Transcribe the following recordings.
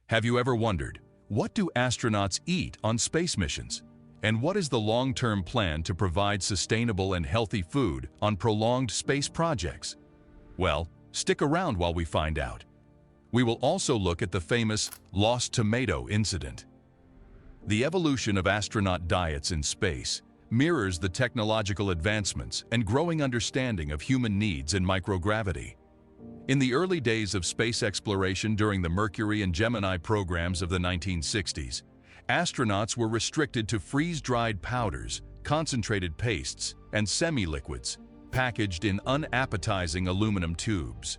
Have you ever wondered, what do astronauts eat on space missions? And what is the long-term plan to provide sustainable and healthy food on prolonged space projects? Well, stick around while we find out. We will also look at the famous lost tomato incident. The evolution of astronaut diets in space mirrors the technological advancements and growing understanding of human needs in microgravity. In the early days of space exploration during the Mercury and Gemini programs of the 1960s, astronauts were restricted to freeze-dried powders, concentrated pastes, and semi-liquids, packaged in unappetizing aluminum tubes.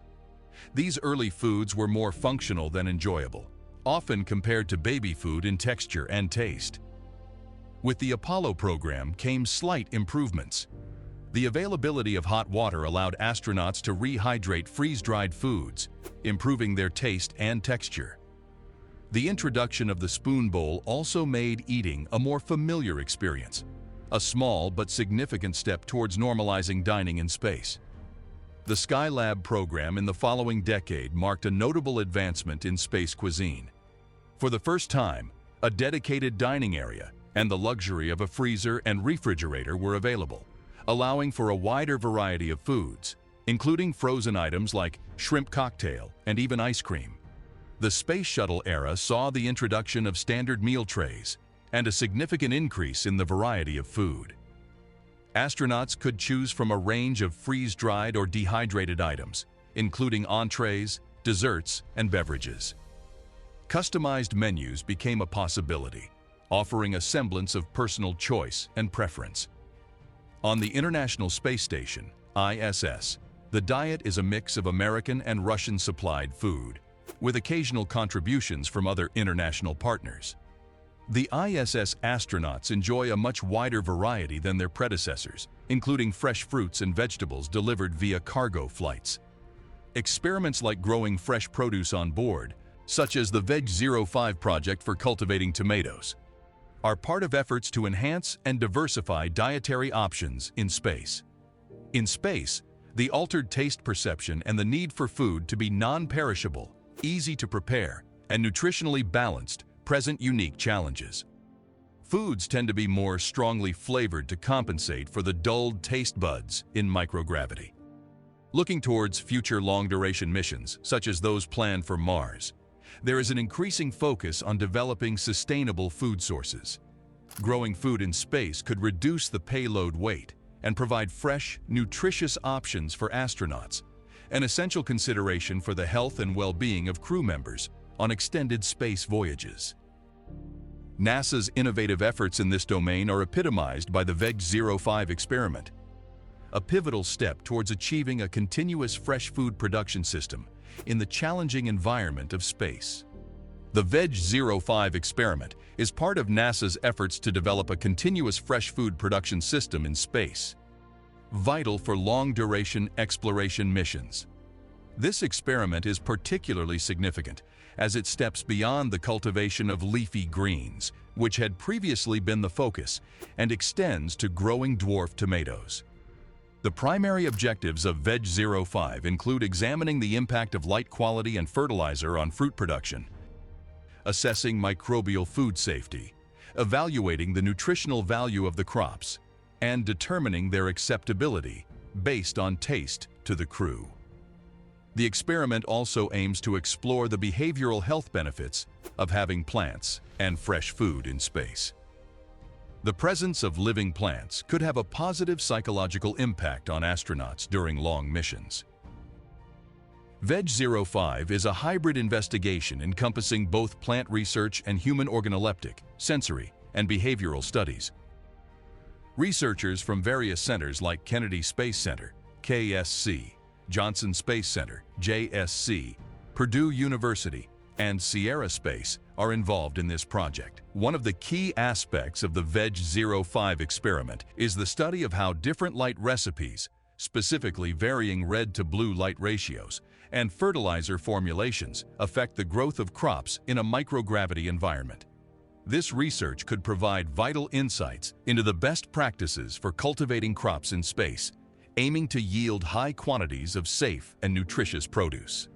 These early foods were more functional than enjoyable, often compared to baby food in texture and taste. With the Apollo program came slight improvements. The availability of hot water allowed astronauts to rehydrate freeze-dried foods, improving their taste and texture. The introduction of the spoon bowl also made eating a more familiar experience, a small but significant step towards normalizing dining in space. The Skylab program in the following decade marked a notable advancement in space cuisine. For the first time, a dedicated dining area and the luxury of a freezer and refrigerator were available, allowing for a wider variety of foods, including frozen items like shrimp cocktail and even ice cream. The Space Shuttle era saw the introduction of standard meal trays and a significant increase in the variety of food. Astronauts could choose from a range of freeze-dried or dehydrated items, including entrees, desserts, and beverages. Customized menus became a possibility, offering a semblance of personal choice and preference. On the International Space Station, ISS, the diet is a mix of American and Russian-supplied food, with occasional contributions from other international partners. The ISS astronauts enjoy a much wider variety than their predecessors, including fresh fruits and vegetables delivered via cargo flights. Experiments like growing fresh produce on board, such as the Veg05 project for cultivating tomatoes, are part of efforts to enhance and diversify dietary options in space. In space, the altered taste perception and the need for food to be non-perishable, easy to prepare, and nutritionally balanced present unique challenges. Foods tend to be more strongly flavored to compensate for the dulled taste buds in microgravity. Looking towards future long-duration missions, such as those planned for Mars, there is an increasing focus on developing sustainable food sources. Growing food in space could reduce the payload weight and provide fresh, nutritious options for astronauts, an essential consideration for the health and well-being of crew members on extended space voyages. NASA's innovative efforts in this domain are epitomized by the Veg05 experiment, a pivotal step towards achieving a continuous fresh food production system in the challenging environment of space. The Veg05 experiment is part of NASA's efforts to develop a continuous fresh food production system in space, vital for long-duration exploration missions. This experiment is particularly significant as it steps beyond the cultivation of leafy greens, which had previously been the focus, and extends to growing dwarf tomatoes. The primary objectives of Veg05 include examining the impact of light quality and fertilizer on fruit production, assessing microbial food safety, evaluating the nutritional value of the crops, and determining their acceptability based on taste to the crew. The experiment also aims to explore the behavioral health benefits of having plants and fresh food in space. The presence of living plants could have a positive psychological impact on astronauts during long missions. Veg05 is a hybrid investigation encompassing both plant research and human organoleptic, sensory, and behavioral studies. Researchers from various centers like Kennedy Space Center, KSC, Johnson Space Center, JSC, Purdue University, and Sierra Space are involved in this project. One of the key aspects of the Veg05 experiment is the study of how different light recipes, specifically varying red to blue light ratios, and fertilizer formulations affect the growth of crops in a microgravity environment. This research could provide vital insights into the best practices for cultivating crops in space, aiming to yield high quantities of safe and nutritious produce.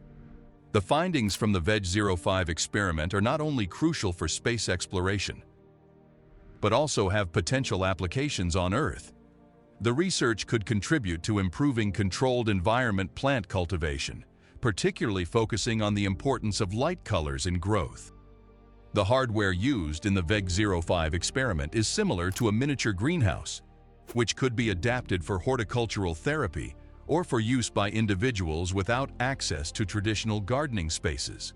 The findings from the VEG-05 experiment are not only crucial for space exploration, but also have potential applications on Earth. The research could contribute to improving controlled environment plant cultivation, particularly focusing on the importance of light colors in growth. The hardware used in the VEG-05 experiment is similar to a miniature greenhouse, which could be adapted for horticultural therapy or for use by individuals without access to traditional gardening spaces.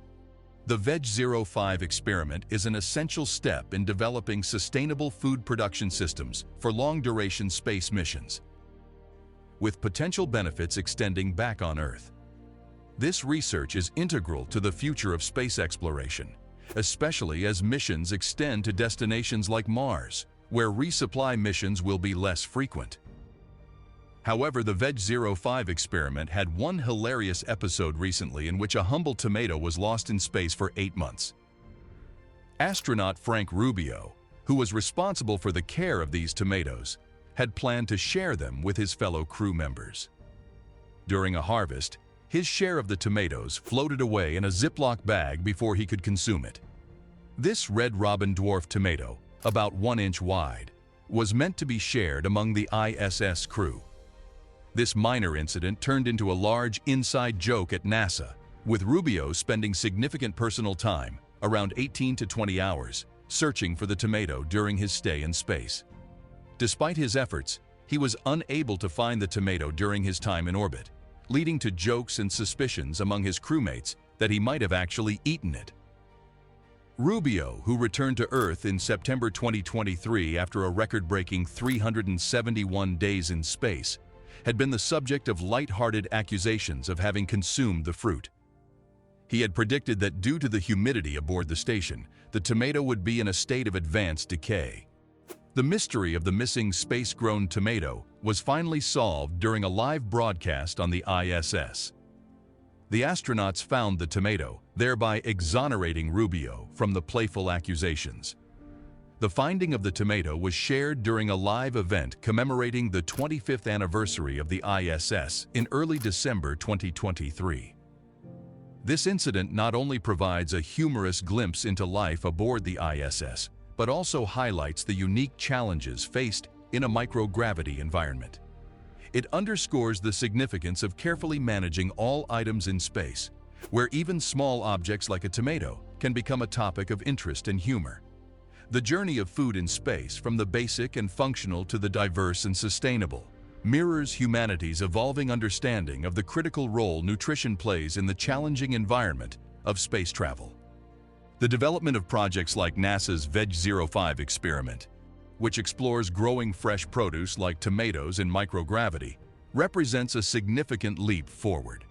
The VEG-05 experiment is an essential step in developing sustainable food production systems for long-duration space missions, with potential benefits extending back on Earth. This research is integral to the future of space exploration, especially as missions extend to destinations like Mars, where resupply missions will be less frequent. However, the VEG-05 experiment had one hilarious episode recently in which a humble tomato was lost in space for 8 months. Astronaut Frank Rubio, who was responsible for the care of these tomatoes, had planned to share them with his fellow crew members. During a harvest, his share of the tomatoes floated away in a Ziploc bag before he could consume it. This red robin dwarf tomato, about 1 inch wide, was meant to be shared among the ISS crew. This minor incident turned into a large inside joke at NASA, with Rubio spending significant personal time, around 18 to 20 hours, searching for the tomato during his stay in space. Despite his efforts, he was unable to find the tomato during his time in orbit, leading to jokes and suspicions among his crewmates that he might have actually eaten it. Rubio, who returned to Earth in September 2023 after a record-breaking 371 days in space, had been the subject of light-hearted accusations of having consumed the fruit. He had predicted that due to the humidity aboard the station, the tomato would be in a state of advanced decay. The mystery of the missing space-grown tomato was finally solved during a live broadcast on the ISS. The astronauts found the tomato, thereby exonerating Rubio from the playful accusations. The finding of the tomato was shared during a live event commemorating the 25th anniversary of the ISS in early December 2023. This incident not only provides a humorous glimpse into life aboard the ISS, but also highlights the unique challenges faced in a microgravity environment. It underscores the significance of carefully managing all items in space, where even small objects like a tomato can become a topic of interest and humor. The journey of food in space, from the basic and functional to the diverse and sustainable, mirrors humanity's evolving understanding of the critical role nutrition plays in the challenging environment of space travel. The development of projects like NASA's VEG-05 experiment, which explores growing fresh produce like tomatoes in microgravity, represents a significant leap forward.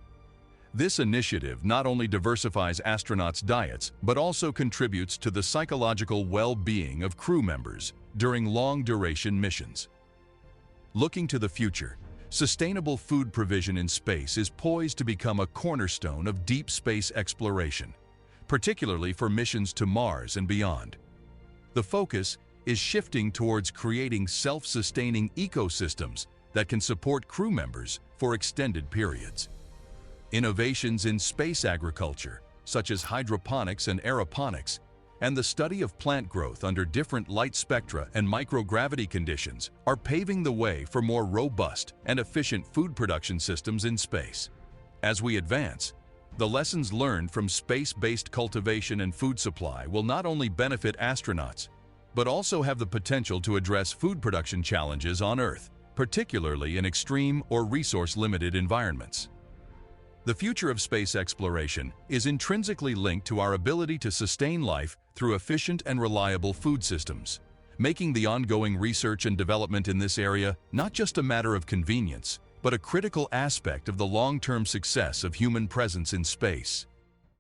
This initiative not only diversifies astronauts' diets, but also contributes to the psychological well-being of crew members during long-duration missions. Looking to the future, sustainable food provision in space is poised to become a cornerstone of deep space exploration, particularly for missions to Mars and beyond. The focus is shifting towards creating self-sustaining ecosystems that can support crew members for extended periods. Innovations in space agriculture, such as hydroponics and aeroponics, and the study of plant growth under different light spectra and microgravity conditions, are paving the way for more robust and efficient food production systems in space. As we advance, the lessons learned from space-based cultivation and food supply will not only benefit astronauts, but also have the potential to address food production challenges on Earth, particularly in extreme or resource-limited environments. The future of space exploration is intrinsically linked to our ability to sustain life through efficient and reliable food systems, making the ongoing research and development in this area not just a matter of convenience, but a critical aspect of the long-term success of human presence in space.